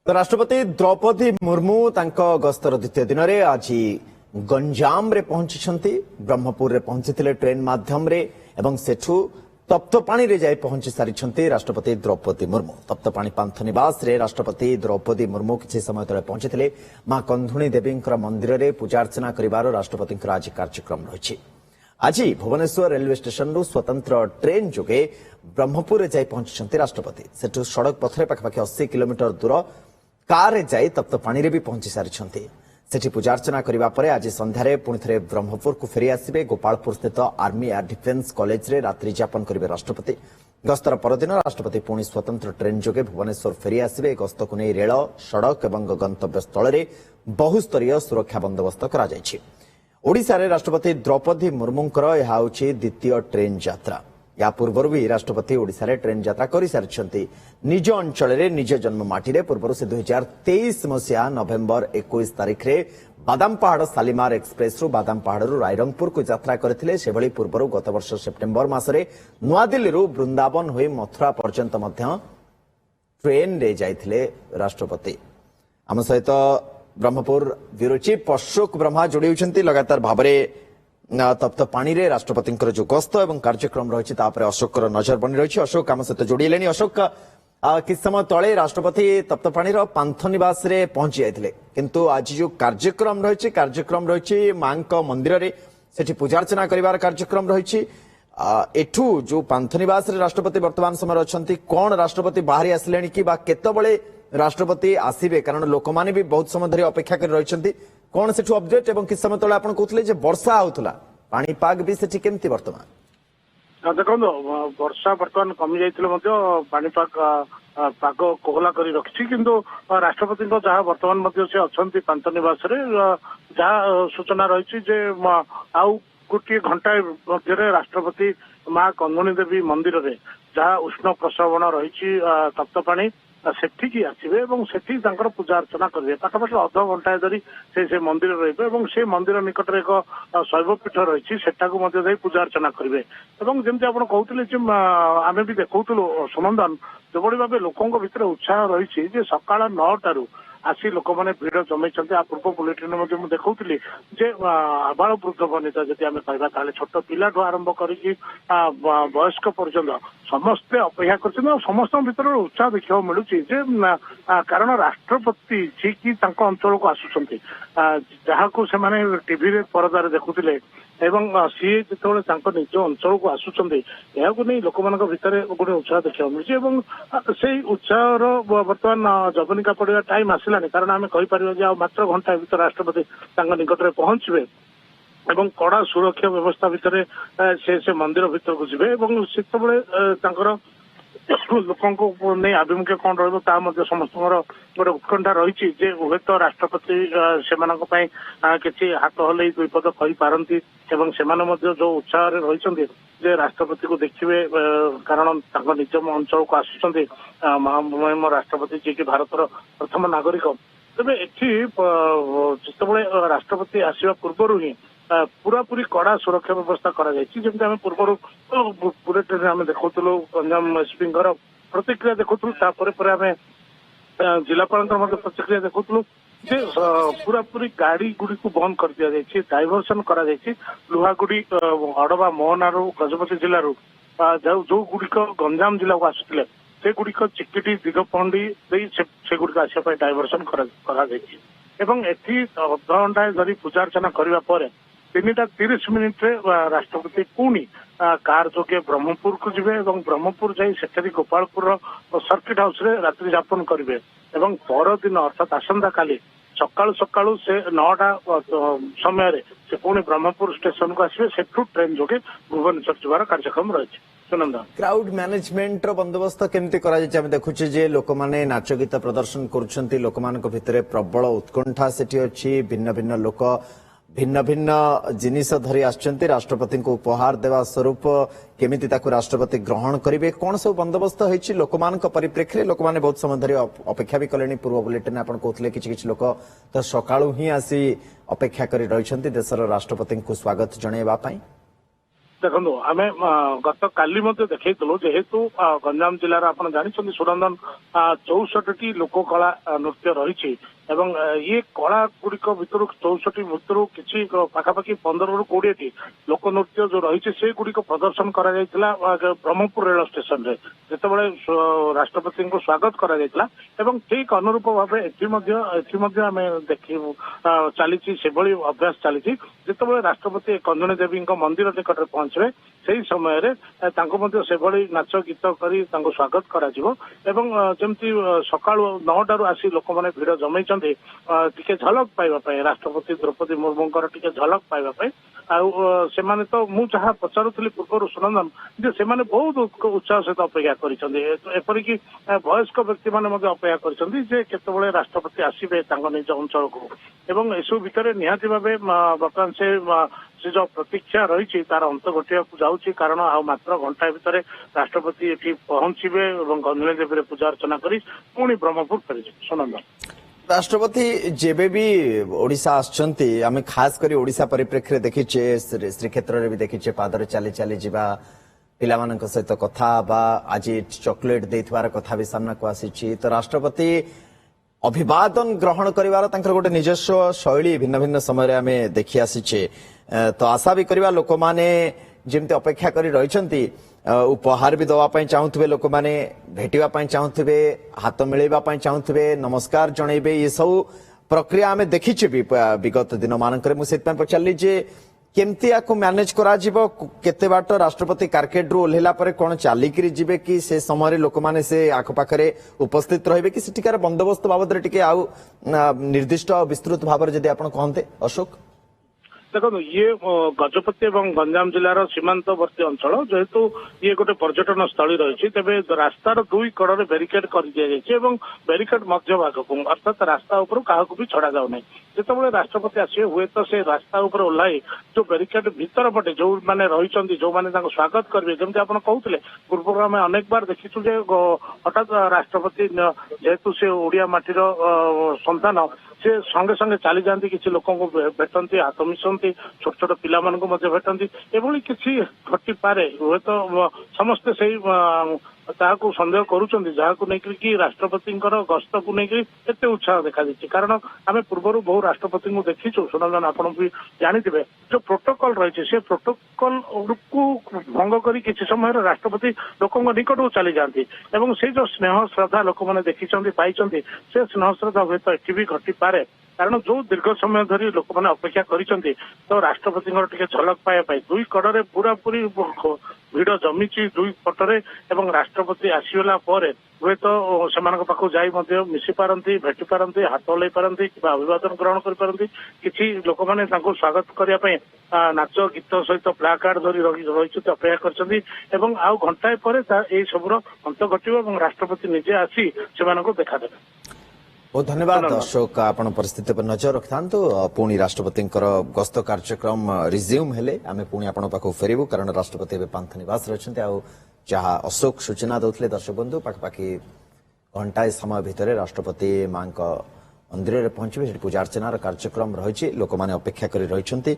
तो राष्ट्रपति द्रौपदी मुर्मू तांको गस्तर द्वितीय दिन में आज गंजाम रे पहुंची ब्रह्मपुर रे पहुंची ट्रेन माध्यम रे एवं सेठू तप्तपाणी रे जाई पहुंची सारी राष्ट्रपति द्रौपदी मुर्मू। तप्तपाणी पांथ निवास रे राष्ट्रपति द्रौपदी मुर्मू किसी समय तले पहुंची मां कंधुणी देवी मंदिर रे पूजार्चना करिवार राष्ट्रपति आज कार्यक्रम रही। आज भुवनेश्वर रेलवे स्टेशन रु स्वतंत्र ट्रेन जोगे ब्रह्मपुर रे जाई पहुंची राष्ट्रपति। सेठू सड़क पथरे पाखापाखि 80 किलोमीटर दूर कार रे जाई तप्तपाणी रे भी पहुंची सारी। सेठी पूजार्चना करिबा परे आज संध्यारे पुणी थे ब्रह्मपुर को फेरी आसिबे। गोपालपुर स्थित आर्मी एयर डिफेन्स कॉलेज रे रात्रि यापन करिबे राष्ट्रपति। गस्तर परदिन राष्ट्रपति पुणी स्वतंत्र ट्रेन जोगे भुवनेश्वर फेरी आसिबे। गस्त को नहीं रेल सड़क एवं गंतव्य स्थल रे बहुस्तरीय सुरक्षा बंदोबस्त करा जायछि। ओडिशा रे राष्ट्रपति द्रौपदी मुर्मूंकर यह होछि द्वितीय ट्रेन यात्रा। या पूर्व भी राष्ट्रपति ओडिशा रे ट्रेन यात्रा कर सारी। निज अंचल रे निज जन्ममाटी रे पूर्व से 2023 मसीहा नवेम्बर 21 तारिख रे बादाम पहाड़ शालीमार एक्सप्रेस रु बादाम पहाड़ रु रायरंगपुर को यात्रा करथिले। सेभली पूर्व गत वर्ष सेप्टेम्बर मासरे नुआदिल्ली रु वृंदावन होई मथुरा पर्यंत मध्य ट्रेन रे जाइथिले राष्ट्रपति। आम सहित ब्रह्मपुर ब्यूरो चीफ अशोक ब्रह्मा जोड़ी होइछन्ती। लगातार भाबरे तप्तपाणी रे राष्ट्रपति जो गस्त और कार्यक्रम रही अशोक नजर बनी रही। अशोक आम सहित जोड़े। अशोक किस समय तले राष्ट्रपति तप्तपाणी पांथ निवास रे पहुंची जाते किंतु आज जो कार्यक्रम रही मां मंदिर रे सेठी पूजार्चना करिवार कार्यक्रम रही। एठू जो पांथ निवास रे राष्ट्रपति वर्तमान समय अच्छा कौन राष्ट्रपति बाहरी आसिले कि केतबळे राष्ट्रपति आसीबे कारण लोक माने भी बहुत समय धरी अपेक्षा कर रही। कौन सेठू अपडेट एवं किस समय तले आपण कहउतले जे वर्षा होउतला पानीपाग भी सेठी केमती वर्तमान देखो वर्षा बर्तमान कमी जाइए पानीपाग पाग कोहला कर रखी किंतु राष्ट्रपति जहाँ बर्तमान से अच्छा पांथ निवास जहाँ सूचना रही आउ गोटे घंटा मध्य राष्ट्रपति माँ कंधुणी देवी मंदिर रे जहाँ उष्ण प्रसवण रही तप्तपाणी सेठी आसवे और सेठी पूजा अर्चना करेंगे। पाखापाखि अध घंटाए धरी से मंदिर रे से मंदिर निकट एक शैवपीठ रही से पूजा अर्चना करेंगे। जमी आप कहते आम भी देखु सुनंदन जो भाव लोकों भीतर उत्साह रही सकाल 9टारू आसी लोक मैंने भिड़ जमई। पूर्व बुलेटिन में देखुली आबाल वृद्ध बनिता जदि आम कह छोट पिलाठू आरंभ कर वयस्क पर्यंत समस्ते अपेक्षा कर समस्त भीतर उत्साह देखा मिलूँ कारण राष्ट्रपति जी की अंचल को आसुंच जहाँ को टीवी परदार देखुले एवं सी जो निज अंचल को आसुंच यह नहीं लोक मान भीतर गोटे उत्साह देखा मिलूँ से उत्साह बर्तमान जवनिका पड़ा टाइम आसलानी कारण आम कहीपर मात्र घंटा भीतर राष्ट्रपति निकट में पहुंचे एवं कड़ा सुरक्षा व्यवस्था भितर से मंदिर भीतर को जी से लोकों नहीं आभिमुख्य कौन रही समस्त गोटे उत्कंठा रही हूँ तो राष्ट्रपति से किसी हाथ हल दुईपद कही पारती जो उत्साह रही राष्ट्रपति को देखिए कारण निज अंचल को आसुँच राष्ट्रपति जी की भारत प्रथम नागरिक तेज ये जो राष्ट्रपति आसवा पूर्व ही पूरा पूरी कड़ा सुरक्षा व्यवस्था करा पूर्व बुलेटिन आम देखु गंजाम एसपी प्रतिक्रिया देखुलू आम जिलापाल प्रतिक्रिया देखुलू पूरा पूरी गाड़ी गुड़ी को बंद कर दिया जाए डाइवर्सन करा लुहागुड़ी हड़बा मोहनारू गजपति जिलू जो गुड़िक गंजाम जिला को आसुले से गुड़िक चिकिटी दिगपहंडी से गुड़िक आसपा डाइवर्सन करा एथि अध घंटाए धरी पूजा अर्चना करने 3:30 मिनिट राष्ट्रपति पुणी कार जोगे ब्रह्मपुर को जिवे ब्रह्मपुर जाई सेठरी गोपालपुर सर्किट हाउस रे रात्रि यापन करेंगे परदिन अर्थात आसंता काली सकाळु सकाळु से 9टा समय से पुणी ब्रह्मपुर स्टेशन को आसवे सेठू ट्रेन जोगे भुवनेश्वर जबार कार्यक्रम रही। क्राउड मैनेजमेंट बंदोबस्त केमती करा देखुचे जे लोक माने नाच गीत प्रदर्शन करुछंती लोक मान भितर प्रबल उत्कंठा सेठी अछि भिन्न भिन्न लोक भिन्न भिन्न जिनिस धरी आछंती राष्ट्रपति को उपहार देवा स्वरूप केमिति ताकु राष्ट्रपति ग्रहण करिवे कौन सब बंदोबस्त होइछि लोकमान परिप्रेक्षी लोक माने बहुत समय धरी अपेक्षा भी कलेनी। पूर्व बुलेटिन आपण कहथले किछि लोक तो सकाळु ही आसी अपेक्षा करी रहिछंती देशर राष्ट्रपति को स्वागत जणेबा पई। ଦେଖନ୍ତୁ ଆମେ ଗତ କାଲି ମଧ୍ୟ ଦେଖେଇଥିଲୁ ଯେହେତୁ ଗଞ୍ଜାମ ଜିଲ୍ଲାର ଆପଣ ଜାଣିଛନ୍ତି ସୁରନ୍ଦନ 64ଟି ଲୋକକଳା ନୃତ୍ୟ ରହିଛି ଏବଂ ଇଏ କଳା ଗୁଡିକ ଭିତରୁ 64 ଭିତରୁ କିଛି ପାଖାପାଖି 15ରୁ 20ଟି ଲୋକ ନୃତ୍ୟ ଯୋଉ ରହିଛି ସେଗୁଡିକ ପ୍ରଦର୍ଶନ କରାଯାଇଥିଲା ବ୍ରହ୍ମପୁର ରେଳ ଷ୍ଟେସନରେ ଯେତେବେଳେ ରାଷ୍ଟ୍ରପତିଙ୍କୁ ସ୍ୱାଗତ କରାଯାଇଥିଲା ଏବଂ ଠିକ ଅନୁରୂପ ଭାବେ ଏଠି ମଧ୍ୟ ଆମେ ଦେଖିବୁ ଚାଲିଛି ସେଭଳି ଅଭ୍ୟାସ ଚାଲିଛି ଯେତେବେଳେ ରାଷ୍ଟ୍ରପତି କନ୍ଦୁଣୀ ଦେବୀଙ୍କ ମନ୍ଦିର ନିକଟରେ ପହଞ୍ଚିବେ ସେହି ସମୟରେ ତାଙ୍କୁ ମଧ୍ୟ ସେଭଳି ନାଚ ଗୀତ କରି ତାଙ୍କୁ ସ୍ୱାଗତ କରାଯିବ ଏବଂ ଯେମିତି ସକାଳୁ 9ଟାରୁ ଆସି ଲୋକମାନେ ଭିଡ ଜମେଇଛନ୍ତି ଟିକେ ଝଲକ ପାଇବା ପାଇଁ ରାଷ୍ଟ୍ରପତି ଦ୍ରୌପଦୀ ମୁର୍ମୁଙ୍କର ଟିକେ ଝଲକ ପାଇବା ପାଇଁ ଆଉ ସେମାନେ ତ ମୁଁ ଯାହା ପଚାରୁଥିଲି ପୂର୍ବରୁ ସୁନନ୍ଦନ ଯେ ସେମାନେ ବହୁତ ଉତ୍ସାହ ସହିତ ଅପେକ୍ଷା କରିଛନ୍ତି ଏପରିକି ବୟସ୍କ ବ୍ୟକ୍ତିମାନେ ମଧ୍ୟ ଅପେକ୍ଷା କରିଛନ୍ତି ଯେ କେତେବେଳେ ରାଷ୍ଟ୍ରପତି ଆସିବେ ତାଙ୍କ ନିଜ ଅଞ୍ଚଳକୁ ଏବଂ ଏସବୁ ଭିତରେ ନିହାତି ଭାବେ ବର୍ତ୍ତମାନ ସେ ଯୋଉ ପ୍ରତୀକ୍ଷା ରହିଛି ତାର ଅନ୍ତ ଘଟିବାକୁ ଯାଉଛି କାରଣ ଆଉ ମାତ୍ର ଘଣ୍ଟାଏ ଭିତରେ ରାଷ୍ଟ୍ରପତି ଏଠି ପହଞ୍ଚିବେ ଏବଂ କନ୍ଦୁଣୀ ଦେବୀରେ ପୂଜା ଅର୍ଚ୍ଚନା କରି ପୁଣି ବ୍ରହ୍ମପୁର ଫେରିଯିବେ ସୁନନ୍ଦନ राष्ट्रपति जेबे भी ओडिशा आछंती आमे खास करी ओडिशा परिप्रेक्षी देखिचे श्रीक्षेत्र रे भी देखिचे पादर चली चली जिबा पिलामानक सहित कथा बा आज चॉकलेट देथवार कथा भी सामना को आसीची तो राष्ट्रपति अभिवादन ग्रहण करिवार तांकर गोटे निजस्व शैली भिन्न भिन्न समय रे आमे देखि आसीचे तो आशा भी करिवा लोक माने जेमते अपेक्षा करी रहिसंती उपहार भी दवा पाई चाहूथिबे लोक माने भेटिबा पाई चाहूथिबे हाथ मिलेबा पाई चाहूथिबे नमस्कार जणैबे ये सब प्रक्रिया आमे देखिचे विगत दिन मानकरे मु सेत पचारली जे केमती आको मैनेज करा जिवो केते बाट राष्ट्रपति कारकेट रु ओल्हेला परे कोन चालिकरी जिवे कि से समय लोक माने से आख पाखरे उपस्थित रहिबे कि सेटिकार बंदोबस्त बाबद रे टिके आउ निर्दिष्ट विस्तृत भाव रे जदि आपण कहंते अशोक देखो ये गजपति और गंजाम जिलार सीमांतवर्ती अंचल जेहेतु ये गोटे पर्यटन स्थली रही तेरे रास्तार दुई कड़े बेरिकेड कर बेरिकेड मध्य भाग को अर्थात रास्ता उपर क्या भी छड़ा जाऊ ना जिते राष्ट्रपति आसवे हुए तो से रास्ता उपर ओह्लाई जो बेरिकेड भीतर पटे जो मैंने रही जो मैंने स्वागत करेंगे जमी आप कहते पूर्व आम अनेक बार देखीचु हठात राष्ट्रपति जेहेतु से ओडिया माटीर संतान से संगे संगे चली जाती किसी लोक भेटती हाथ मिशंती छोट छोट पिला भेटती एभली किसी घटी पारे हुए तो समस्ते से ताकू सन्देह करुँच कि राष्ट्रपति गस्त को लेकिन एत उत्साह देखा कारण आम पूर्व बहु राष्ट्रपति को देखीचु सुनंदन आप भी जानिथे जो प्रोटोकॉल रही से प्रोटोकॉल को भंग कर किसी समय राष्ट्रपति लोक निकट को चली जाती से जो स्नेह श्रद्धा लोक मैंने देखी पाई से स्नेह श्रद्धा हुए तो ये भी घटी पारे कारण जो दीर्घ समय धरी लोक मैंने अपेक्षा करिसेंती तो राष्ट्रपति टिके झलक पाइबा दुई कड़े पूरा पूरी भिड़ जमीची दुई पटरे एवं राष्ट्रपति आसीगला हुए तो से पाखु जाई मिसी पारती भेटी पारती हाथ हल्ई पारती कि अभिवादन ग्रहण करें किसी लोक मैंने स्वागत करने नाच गीत सहित प्ला कार्ड धरी रही अपेक्षा कर आउ घंटाए पर सबुर अंत घटव राष्ट्रपति निजे आसी से देखादेवे बहुत धन्यवाद अशोक आपण परिस्थिति पर नजर रखिथांतु पुणी राष्ट्रपति गस्त कार्यक्रम रिज्यूम हेले आमे पुणी आपण पाखु फेरिबु कारण राष्ट्रपति एबे पांथ निवास रहिसंते आ जहा अशोक सूचना दउथले दर्शक बंधु पाखपाखी घंटाए समय भितर राष्ट्रपति मां मंदिर रे पहुंचबे पूजा अर्चना कार्यक्रम रहिछि लोक माने अपेक्षा करि रहिसंती।